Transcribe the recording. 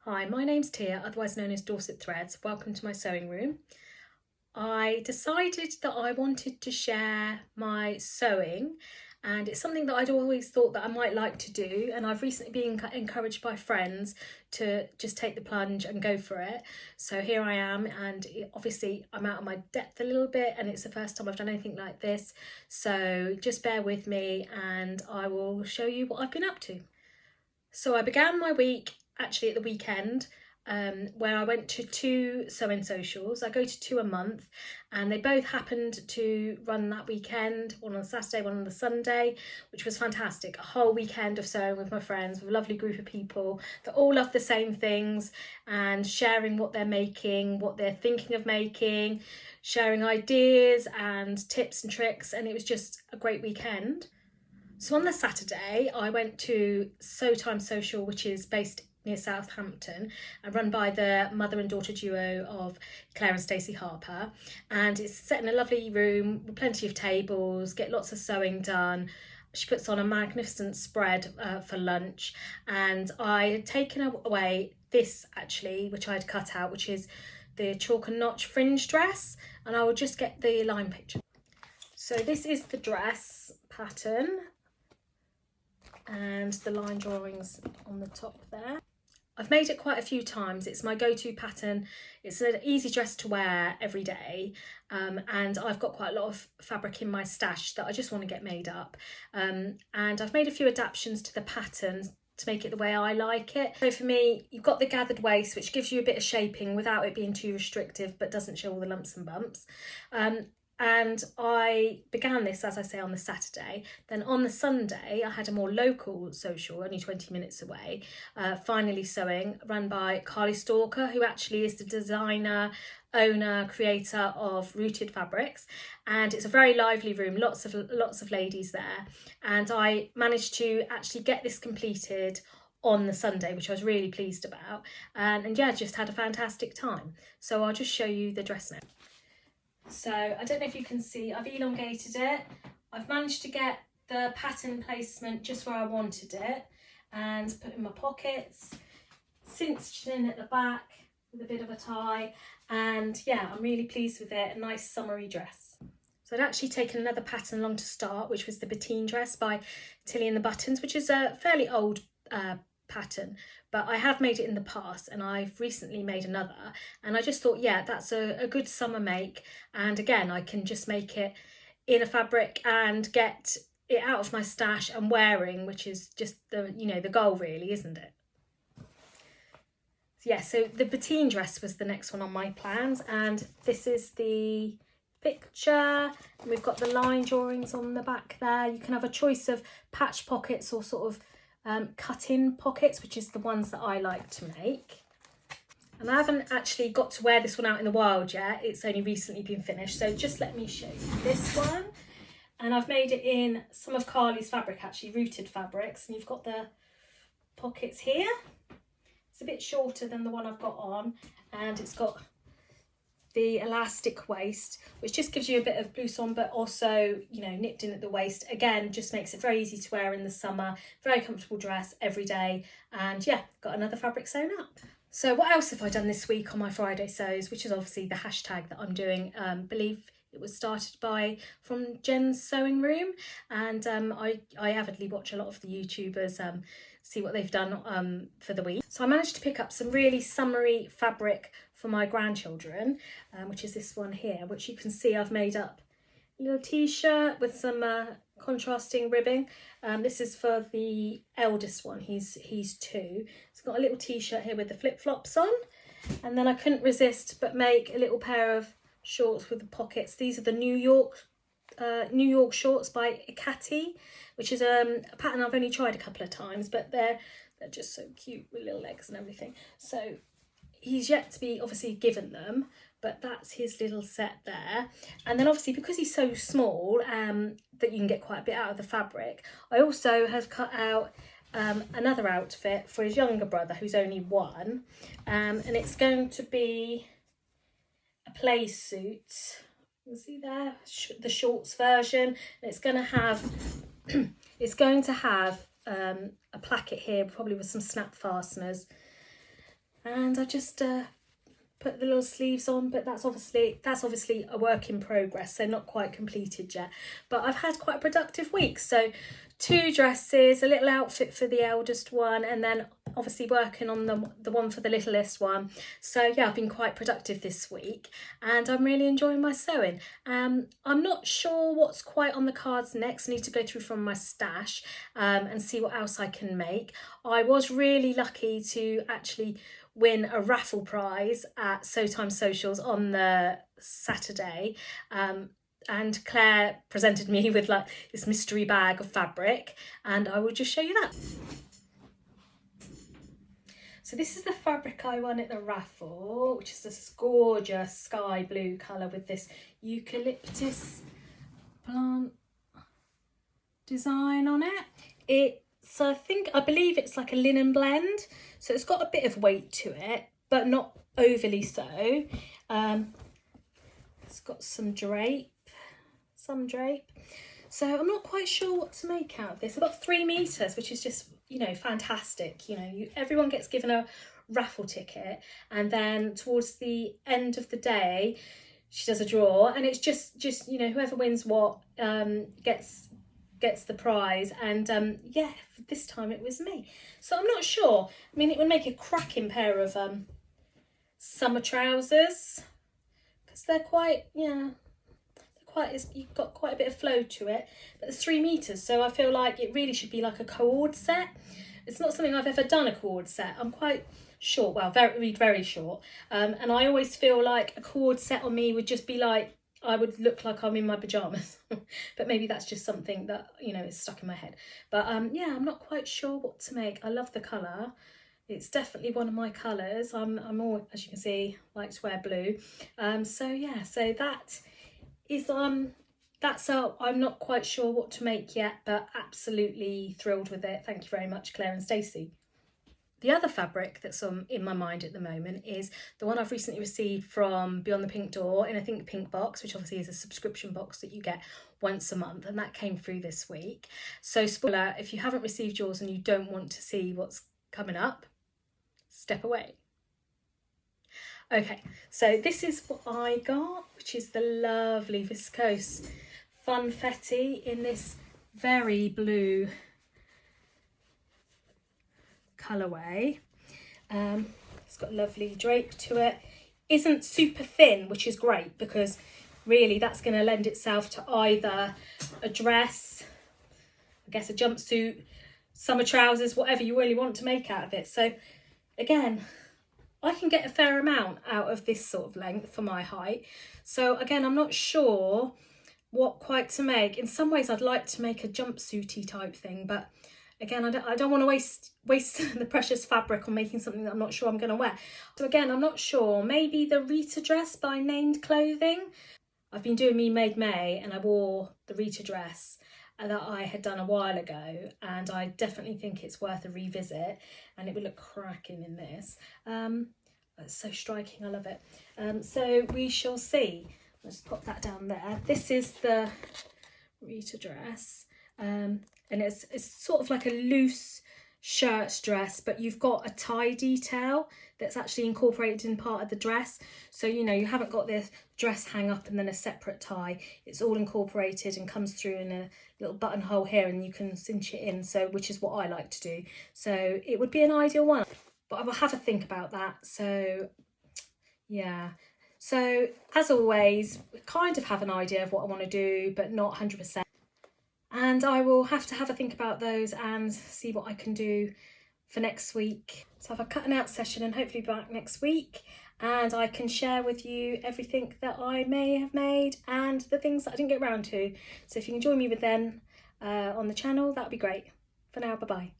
Hi, my name's Tia, otherwise known as Dorset.Threads. Welcome to my sewing room. I decided that I wanted to share my sewing, and it's something that I'd always thought that I might like to do, and I've recently been encouraged by friends to just take the plunge and go for it. So here I am, and obviously I'm out of my depth a little bit, and it's the first time I've done anything like this, so just bear with me and I will show you what I've been up to. So I began my week actually at the weekend, where I went to 2 sewing socials. I go to 2 a month, and they both happened to run that weekend, one on the Saturday, one on the Sunday, which was fantastic. A whole weekend of sewing with my friends, with a lovely group of people that all love the same things, and sharing what they're making, what they're thinking of making, sharing ideas and tips and tricks, and it was just a great weekend. So on the Saturday, I went to Sew Time Social, which is based near Southampton and run by the mother and daughter duo of Claire and Stacey Harper. And it's set in a lovely room with plenty of tables, get lots of sewing done. She puts on a magnificent spread for lunch. And I had taken away this actually, which I had cut out, which is the chalk and notch fringe dress. And I will just get the line picture. So this is the dress pattern, and the line drawings on the top there. I've made it quite a few times. It's my go-to pattern. It's an easy dress to wear every day, and I've got quite a lot of fabric in my stash that I just want to get made up, and I've made a few adaptations to the pattern to make it the way I like it. So for me, you've got the gathered waist, which gives you a bit of shaping without it being too restrictive, but doesn't show all the lumps and bumps. And I began this, as I say, on the Saturday. Then on the Sunday, I had a more local social, only 20 minutes away, Finally Sewing, run by Carly Stalker, who actually is the designer, owner, creator of Roo-tid Fabrics. And it's a very lively room, lots of ladies there. And I managed to actually get this completed on the Sunday, which I was really pleased about. And yeah, just had a fantastic time. So I'll just show you the dress now. So I don't know if you can see, I've elongated it. I've managed to get the pattern placement just where I wanted it and put in my pockets, cinched in at the back with a bit of a tie, and yeah, I'm really pleased with it. A nice summery dress. So I'd actually taken another pattern along to start, which was the Batine dress by Tilly and the Buttons, which is a fairly old pattern, but I have made it in the past, and I've recently made another, and I just thought, yeah, that's a good summer make, and again I can just make it in a fabric and get it out of my stash and wearing, which is just the goal really, isn't it? Yeah, so the Batine dress was the next one on my plans, and this is the picture. We've got the line drawings on the back there. You can have a choice of patch pockets or sort of cut-in pockets, which is the ones that I like to make. And I haven't actually got to wear this one out in the wild yet. It's only recently been finished, so just let me show you this one. And I've made it in some of Carly's fabric, actually, Roo-tid Fabrics, and you've got the pockets here. It's a bit shorter than the one I've got on, and it's got the elastic waist, which just gives you a bit of blouson, but also, nipped in at the waist. Again, just makes it very easy to wear in the summer. Very comfortable dress every day. And yeah, got another fabric sewn up. So what else have I done this week on my Friday sews, which is obviously the hashtag that I'm doing. Believe it was started from Jen's Sewing Room, and I avidly watch a lot of the YouTubers, see what they've done for the week. So I managed to pick up some really summery fabric for my grandchildren, which is this one here, which you can see I've made up a little t-shirt with some contrasting ribbing. This is for the eldest one, he's 2. It's got a little t-shirt here with the flip-flops on, and then I couldn't resist but make a little pair of shorts with the pockets. These are the New York shorts by Ikatee, which is a pattern I've only tried a couple of times, but they're just so cute with little legs and everything. So he's yet to be obviously given them, but that's his little set there. And then obviously, because he's so small, that you can get quite a bit out of the fabric, I also have cut out another outfit for his younger brother, who's only 1, and it's going to be a play suit. You can see there the shorts version, and it's going to have a placket here, probably with some snap fasteners, and I just put the little sleeves on, but that's obviously a work in progress, so not quite completed yet. But I've had quite a productive week, so 2 dresses, a little outfit for the eldest one, and then obviously working on the one for the littlest one. So yeah, I've been quite productive this week and I'm really enjoying my sewing. I'm not sure what's quite on the cards next. I need to go through from my stash and see what else I can make. I was really lucky to actually win a raffle prize at Sew Time Socials on the Saturday. And Claire presented me with like this mystery bag of fabric, and I will just show you that. So this is the fabric I won at the raffle, which is this gorgeous sky blue colour with this eucalyptus plant design on it. So I believe it's like a linen blend, so it's got a bit of weight to it, but not overly so. It's got some drape. So I'm not quite sure what to make out of this. I've got 3 meters, which is just, you know, fantastic. You know, everyone gets given a raffle ticket, and then towards the end of the day, she does a draw, and it's just you know, whoever wins what gets the prize. And yeah, this time it was me. So I'm not sure. I mean, it would make a cracking pair of summer trousers, because they're quite, yeah. You've got quite a bit of flow to it, but it's 3 meters, so I feel like it really should be like a cord set. It's not something I've ever done, a cord set. I'm quite short, well, very short, and I always feel like a cord set on me would just be like, I would look like I'm in my pajamas. But maybe that's just something that, you know, is stuck in my head. But yeah, I'm not quite sure what to make. I love the colour. It's definitely one of my colours. I'm all, as you can see, like to wear blue. So yeah, so that is that's I'm not quite sure what to make yet, but absolutely thrilled with it. Thank you very much, Claire and Stacey. The other fabric that's in my mind at the moment is the one I've recently received from Beyond the Pink Door in a Think Pink box, which obviously is a subscription box that you get once a month, and that came through this week. So spoiler, if you haven't received yours and you don't want to see what's coming up, step away. Okay, so this is what I got, which is the lovely viscose funfetti in this very blue colourway. It's got lovely drape to it. Isn't super thin, which is great, because really that's going to lend itself to either a dress, I guess a jumpsuit, summer trousers, whatever you really want to make out of it. So again, I can get a fair amount out of this sort of length for my height. So again, I'm not sure what quite to make. In some ways I'd like to make a jumpsuity type thing, but again, I don't want to waste the precious fabric on making something that I'm not sure I'm going to wear. So again, I'm not sure. Maybe the Rita dress by Named Clothing. I've been doing Me Made May, and I wore the Rita dress that I had done a while ago, and I definitely think it's worth a revisit, and it would look cracking in this. It's so striking, I love it. So we shall see. Let's pop that down there. This is the Rita dress, and it's sort of like a loose shirt dress, but you've got a tie detail that's actually incorporated in part of the dress. So, you know, you haven't got this dress hang up and then a separate tie. It's all incorporated and comes through in a little buttonhole here, and you can cinch it in, so which is what I like to do. So it would be an ideal one, but I will have a think about that. So yeah, so as always, kind of have an idea of what I want to do, but not 100%. And I will have a think about those and see what I can do for next week. So have a cut and out session and hopefully back next week, and I can share with you everything that I may have made and the things that I didn't get around to. So if you can join me with them on the channel, that would be great. For now, bye bye.